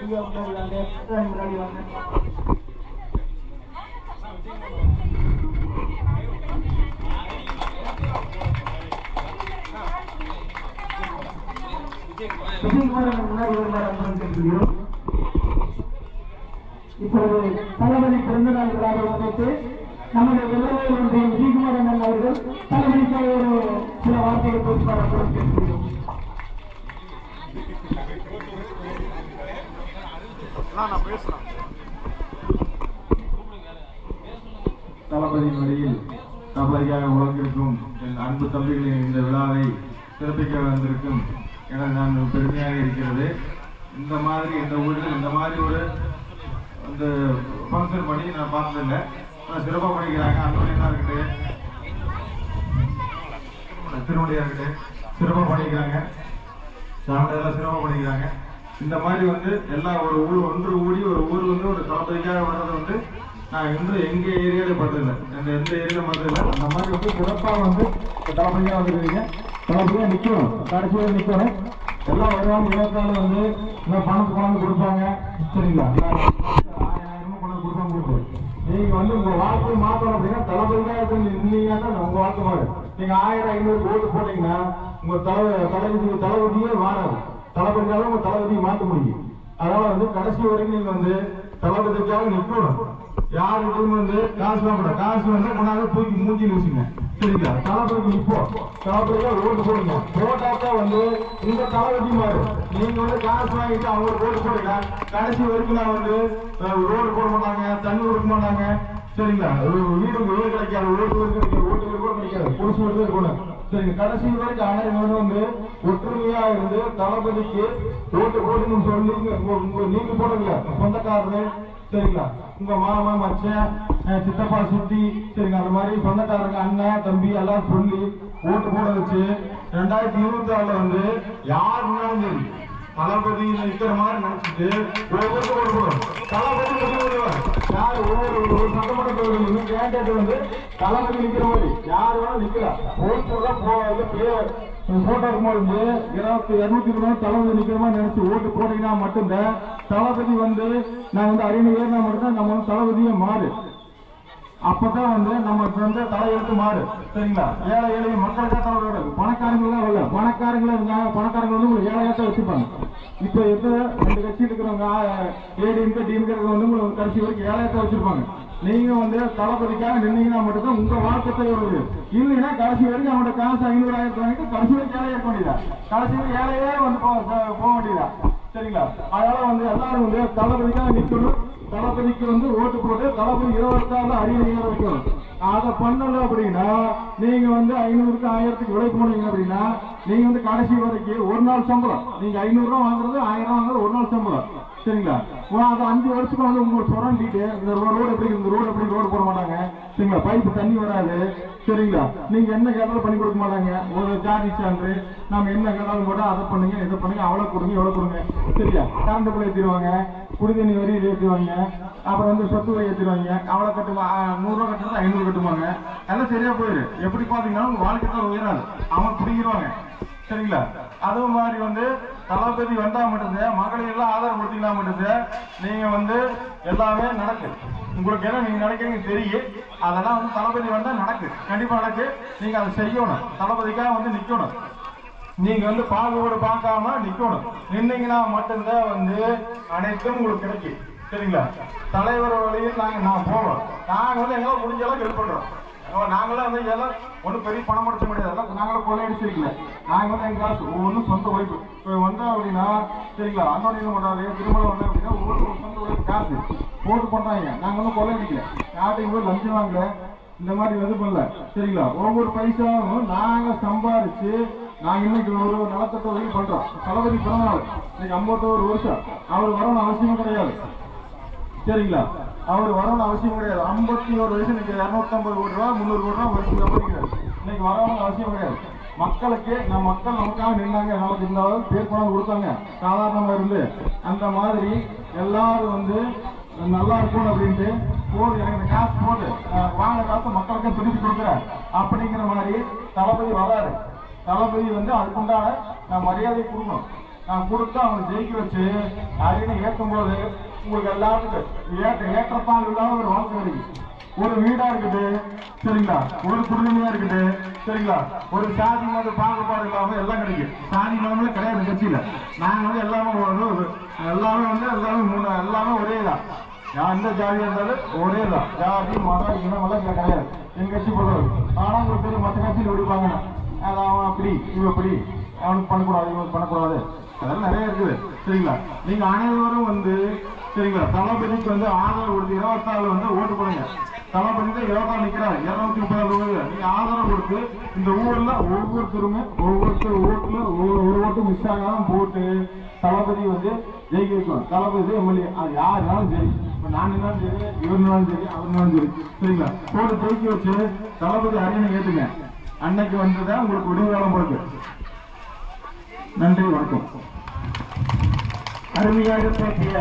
முன்னாடி வாங்க. முன்னாடி வருகிறார். இப்போது தளபதி பிறந்த நாள் விழாவை முன்னிட்டு நம்முடைய வெள்ளவேல் ஒன்றிய விஜயகுமார் அண்ணன் அவர்கள் தளபதிக்காக ஒரு சில வார்த்தைகள் பேசுவார்கள் கேட்கிறோம். தளபதியின் வழியில் தளபதியாக உலகிற்கும் என் அன்பு தம்பிகளின் இந்த விழாவை சிறப்பிக்க வந்திருக்கும் என நான் பெருமையாக இருக்கிறது. இந்த மாதிரி இந்த ஊரில் இந்த மாதிரி ஒரு அந்த ஃபங்க்ஷன் பண்ணி நான் பார்த்ததில்லை. சிறப்பாக பண்ணிக்கிறாங்க. அன்புடையா இருக்கட்டும், திருமணியா இருக்கட்டும், சிறப்பாக பண்ணிக்கிறாங்க. சாமியெல்லாம் சிறப்பாக பண்ணிக்கிறாங்க. இந்த மாதிரி எல்லா ஒரு ஊர் ஒன்று கூடி ஒரு ஊர் ஒரு தளபதிக்காக வர்றது நான் இன்று எங்க ஏரியாவில் பார்த்ததில்லை, எந்த ஏரியாவில் பார்த்ததில்லை. அந்த மாதிரி சிறப்பாக தளபதியாக வந்துருக்கீங்க. தளபதியாக நிற்கணும், கடைசியாக நிற்கணும். எல்லாம் வருவாங்க. இருபத்தாலு இன்னும் பணத்துக்கு கொண்டாந்து கொடுப்பாங்க. சரிங்களா? 1000 கொண்டாந்து கொடுப்பாங்க. கொடுத்து நீங்க உங்க வாழ்க்கையை மாற்றணும் அப்படின்னா தளபதியாக இருந்தீங்கன்னா உங்க வாழ்க்கை மாறு. நீங்க 1000 500 ஓட்டு போட்டீங்கன்னா உங்க தளபதியே மாறாது. தளபதிக்காக உங்க தளபதியை மாற்ற முடியும். அதனால கடைசி வரைக்கும் நீங்க தளபதிக்காக நிற்கணும். யாருக்கும் காசுலாம் கூட காசு கொண்டாந்து தூக்கி மூஞ்சி வச்சுங்க. சரிங்களா? தளபதிக்கு இப்போ தளபதியா ஓட்டு போடுங்க. போட்டாத்தான் இந்த தளபதி மாறு. நீங்க காசு வாங்கிட்டு அவங்களுக்கு ஓட்டு போடுங்க. கடைசி வரைக்கும் நான் ரோடு போட மாட்டாங்க, தண்ணி கொடுக்க மாட்டாங்க. சரிங்களா? வீடு கிடைக்காது, ஓட்டு கிடைக்காது, ஓட்டு கூட கிடைக்காது, புதுசு எடுத்து இருக்கணும். சரிங்க? கடைசி வரைக்கும் அனைவரும் ஒற்றுமையா இருந்து தளபதிக்கு ஓட்டு போடுங்கன்னு சொல்லி நீங்க போடுங்க சொந்தக்காரரு. சரிங்களா? உங்க மாமா மச்சன் சித்தப்பா சுத்தி சரிங்க அந்த மாதிரி சொந்தக்காரங்க அண்ணன் தம்பி எல்லாம் சொல்லி ஓட்டு போட வச்சு 2024 யார் முன்னாலும் சரி தளபதி இருக்கிற மாதிரி நினைச்சிட்டு ஓட்டு போடும். தளபதி யார் ஒவ்வொரு சட்டமன்ற தொகுதியிலும் கேண்டேட் தளபதி நிக்கிற மாதிரி யார் வேணாலும் நிக்கலாம். போட்டோ இருக்கும்போது 220 தளபதி நிக்கிற மாதிரி நினைச்சு ஓட்டு போட்டீங்கன்னா மட்டும்தான் தளபதி நான் அறிஞர் ஏறினா மட்டும்தான் நம்ம தளபதியே மாறு. அப்பதான் நம்ம தலையெழுத்து மாறு. சரிங்களா? ஏழை ஏழை மக்களுக்கா தலைவர் பணக்காரங்களாம் வரல. பணக்காரங்களா இருந்தாங்க, பணக்காரங்க உங்களுக்கு ஏழையாத்தான் வச்சுப்பாங்க. இப்ப 2 கட்சி இருக்கிறவங்க ஏடிஎம்கே டிஎம்கே உங்களுக்கு கடைசி வரைக்கும் ஏழையாத்தான் வச்சிருப்பாங்க. நீங்க தளபதிக்காக நின்னீங்கன்னா மட்டும்தான் உங்க வாழ்க்கை வருது. இல்லைன்னா கடைசி வரைக்கும் அவங்களோட காசு 500 1000 வாங்கிட்டு கடைசி வரைக்கும் ஏழையா இருக்க வேண்டியதா, கடைசி வரைக்கும் ஏழையே போக வேண்டியதா. சரிங்களா? அதனால எல்லாரும் தளபதிக்காக நிற்கணும். தளபதிக்கு ஓட்டு போட்டு தளபதி 26 அறிவியல் வைக்கணும். அதை பண்ணல அப்படின்னா நீங்க 500க்கு 1000க்கு விலை போனீங்க அப்படின்னா நீங்க கடைசி வரைக்கும் ஒரு நாள் சம்பளம். நீங்க 500 ரூபா வாங்குறது 1000 வாங்குறது ஒரு நாள் சம்பளம். சரிங்களா? அதை 5 வருஷத்துக்கு உங்களுக்கு சுரண்டிட்டு இந்த ரோடு எப்படி இந்த ரோடு எப்படி ரோடு போட மாட்டாங்க. சரிங்களா? பைப்பு தண்ணி வராது. சரிங்களா? நீங்க என்ன கேட்டாலும் பண்ணி கொடுக்க மாட்டாங்க. ஒரு ஜாதி சான்று நாம என்ன கேட்டாலும் போட்டா அதை பண்ணுங்க இதை பண்ணுங்க அவ்வளவு கொடுங்க எவ்வளவு கொடுங்க. சரியா? கரண்ட் பில் ஏற்றிடுவாங்க, குடிதண்ணி வரி ஏற்றுவாங்க, அப்புறம் சொத்து வரி ஏற்றிடுவாங்க. அவ்வளவு கட்டுமா 100 ரூபா கட்டுறது 500 கட்டுவாங்க. எல்லாம் சரியா போயிரு. எப்படி பாத்தீங்கன்னா உங்க வாழ்க்கை தான் உயராது, அவங்க பிடிக்கிறவாங்க. சரிங்களா? அது மாதிரி தளபதி வந்தா மட்டும்தான் மகளிர் எல்லாம் ஆதரவு கொடுத்தீங்கன்னா மட்டும்தான் நீங்க எல்லாமே நடக்கு. உங்களுக்கு என்ன நீங்க நினைக்கிறீங்க தெரியும். அதெல்லாம் தளபதி வந்தா நடக்கு, கண்டிப்பா நடக்கு. நீங்க அதை செய்யணும். தளபதிக்காக நிக்கணும். நீங்க பாகுபாடு பார்க்காம நிக்கணும். நின்னீங்கன்னா மட்டும்தான் அனைத்தும் உங்களுக்கு கிடைக்கும். சரிங்களா? தலைவர் வழியில் நான் போவோம். நாங்க எங்களால் முடிஞ்ச அளவுக்கு ஹெல்ப் பண்றோம். நாங்களாம் எல்லாம் ஒன்றும் பெரிய பணம் அடிச்ச முடியாது. நாங்களும் கொள்ளையடிச்சிருக்கல. நாங்க எங்க காசு ஒவ்வொன்றும் சொந்த உழைப்பு. இப்போ வந்தோம் அப்படின்னா சரிங்களா? அண்ணன் பண்ணாரு திருமணம் வந்தோம் அப்படின்னா ஒவ்வொரு சொந்த உழைப்பு காசு போட்டு பண்றாங்க. நாங்க கொள்ளையடிக்கல, யார்ட்டையும் போய் லஞ்சம் வாங்கல, இந்த மாதிரி பண்ணல. சரிங்களா? ஒவ்வொரு பைசாவும் நாங்க சம்பாதிச்சு நாங்க இன்னைக்கு ஒரு நலத்திட்ட வரைக்கும் பண்றோம். தளபதி பிறந்தநாள் இன்னைக்கு 51 வருஷம். அவர் வரணும் அவசியம் கிடையாது. சரிங்களா? அவர் வரணும் அவசியம் கிடையாது. 51 வயசு இன்னைக்கு 250 கோடி ரூபா 300 கோடி ரூபா வருஷம் சம்பாதிக்கிறார். இன்னைக்கு வரணும் அவசியம் கிடையாது. மக்களுக்கு மக்கள் நமக்காக நின்னாங்க, நமக்கு இந்த அளவுக்கு பேர் பணம் கொடுத்தாங்க சாதாரணமா இருந்து. அந்த மாதிரி எல்லாரும் நல்லா இருக்கணும் அப்படின்ட்டு போது எனக்கு காசு போட்டு வாங்க காசு மக்களுக்கு திருப்பி கொடுக்குற அப்படிங்கிற மாதிரி தளபதி வராரு. தளபதி அதுக்குண்டான மரியாதை கொடுக்கணும். நான் கொடுத்து அவங்க ஜெயிக்க வச்சு அரியணை ஏற்றும் போது உங்களுக்கு எல்லாத்துக்கும் ஏற்றத்தால் இல்லாத ஒரு வாழ்க்கை கிடைக்கும். ஒரு வீடா இருக்குது சரிங்களா, ஒரு குடும்பமா இருக்குது சரிங்களா, ஒரு சாதி மத பாகுபாடு இல்லாம எல்லாம் கிடைக்கும். சாதி மதமே கிடையாது கட்சியில. நாங்க வந்து எல்லாமே எல்லாமே ஒரே தான். எந்த ஜாதியா இருந்தாலும் ஒரே தான். ஜாதி மதம் இனம் எல்லாம் கிடையாது எங்க கட்சி பொறுத்தவரை. ஆனா உங்களுக்கு தெரியும் மற்ற கட்சியில் விடுப்பாங்க, அவன் அப்படி இவன் அப்படி, அவனுக்கு பண்ணக்கூடாது இவனுக்கு பண்ணக்கூடாது, அதெல்லாம் நிறைய இருக்குது சரிங்களா. நீங்க அனைவரும் வந்து சரிங்களா தளபதிக்கு வந்து ஆதரவு கொடுத்து 24 வந்து ஓட்டு போடுங்க. தளபதி தான் 24 நிக்கிறாரு, 230 நீங்க ஆதரவு கொடுத்து இந்த ஊர்ல ஒவ்வொருத்தருமே ஒவ்வொருத்தர் ஓட்டுல ஒரு ஓட்டு மிஸ் ஆகாம போட்டு தளபதி வந்து ஜெயிக்க வைக்கணும். தளபதி எம்எல்ஏ அது யாருனாலும் சரி, நான் இருந்தாலும் சரி, இவருனாலும் சரி, அவருனாலும் சரி சரிங்களா, போட்டு ஜெயிக்க வச்சு தளபதி அரியணை ஏத்துங்க. அன்னைக்கு வந்துதான் உங்களுக்கு விடுதலை இருக்கு. நன்றி, வணக்கம். அருமையாக பேசிய